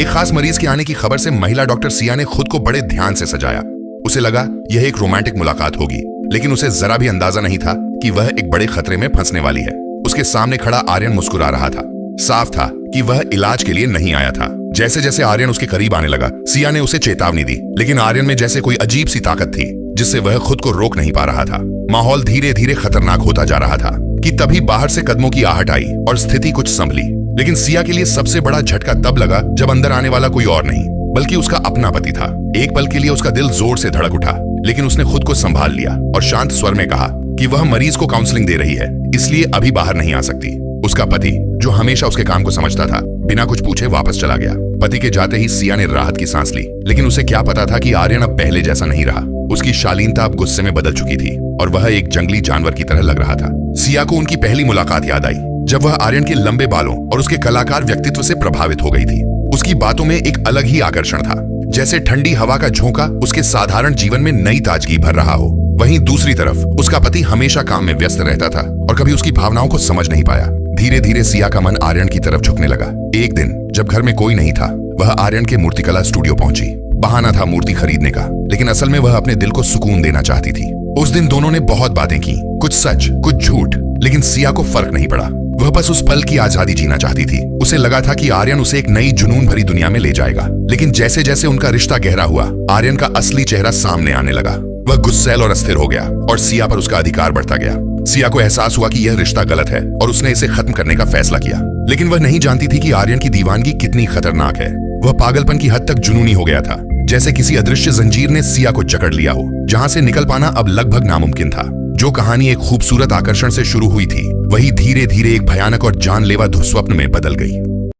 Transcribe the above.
एक खास मरीज के आने की खबर से महिला डॉक्टर सिया ने खुद को बड़े ध्यान से सजाया। उसे लगा यह एक रोमांटिक मुलाकात होगी, लेकिन उसे जरा भी अंदाजा नहीं था कि वह एक बड़े खतरे में फंसने वाली है। उसके सामने खड़ा आर्यन मुस्कुरा रहा था। साफ था कि वह इलाज के लिए नहीं आया था। जैसे जैसे आर्यन उसके करीब आने लगा, सिया ने उसे चेतावनी दी, लेकिन आर्यन में जैसे कोई अजीब सी ताकत थी जिससे वह खुद को रोक नहीं पा रहा था। माहौल धीरे धीरे खतरनाक होता जा रहा था कि तभी बाहर से कदमों की आहट आई और स्थिति कुछ संभली। लेकिन सिया के लिए सबसे बड़ा झटका तब लगा जब अंदर आने वाला कोई और नहीं बल्कि उसका अपना पति था। एक पल के लिए उसका दिल जोर से धड़क उठा, लेकिन उसने खुद को संभाल लिया और शांत स्वर में कहा कि वह मरीज को काउंसलिंग दे रही है, इसलिए अभी बाहर नहीं आ सकती। उसका पति, जो हमेशा उसके काम को समझता था, बिना कुछ पूछे वापस चला गया। पति के जाते ही सिया ने राहत की सांस ली, लेकिन उसे क्या पता था कि आर्यन अब पहले जैसा नहीं रहा। उसकी शालीनता अब गुस्से में बदल चुकी थी और वह एक जंगली जानवर की तरह लग रहा था। सिया को उनकी पहली मुलाकात याद आई, जब वह आर्यन के लंबे बालों और उसके कलाकार व्यक्तित्व से प्रभावित हो गई थी। उसकी बातों में एक अलग ही आकर्षण था, जैसे ठंडी हवा का झोंका उसके साधारण जीवन में नई ताजगी भर रहा हो। वहीं दूसरी तरफ उसका पति हमेशा काम में व्यस्त रहता था और कभी उसकी भावनाओं को समझ नहीं पाया। धीरे धीरे सिया का मन आर्यन की तरफ झुकने लगा। एक दिन जब घर में कोई नहीं था, वह आर्यन के मूर्तिकला स्टूडियो पहुंची। बहाना था मूर्ति खरीदने का, लेकिन असल में वह अपने दिल को सुकून देना चाहती थी। उस दिन दोनों ने बहुत बातें की, कुछ सच कुछ झूठ, लेकिन सिया को फर्क नहीं पड़ा। वह बस उस पल की आजादी जीना चाहती थी। उसे लगा था कि आर्यन उसे एक नई जुनून भरी दुनिया में ले जाएगा। लेकिन जैसे जैसे उनका रिश्ता गहरा हुआ, आर्यन का असली चेहरा सामने आने लगा। वह गुस्सैल और अस्थिर हो गया और सिया पर उसका अधिकार बढ़ता गया। सिया को एहसास हुआ कि यह रिश्ता गलत है और उसने इसे खत्म करने का फैसला किया। लेकिन वह नहीं जानती थी कि आर्यन की दीवानगी कितनी खतरनाक है। वह पागलपन की हद तक जुनूनी हो गया था, जैसे किसी अदृश्य जंजीर ने सिया को जकड़ लिया हो, जहां से निकल पाना अब लगभग नामुमकिन था। जो कहानी एक खूबसूरत आकर्षण से शुरू हुई थी, वही धीरे धीरे एक भयानक और जानलेवा दुस्वप्न में बदल गई।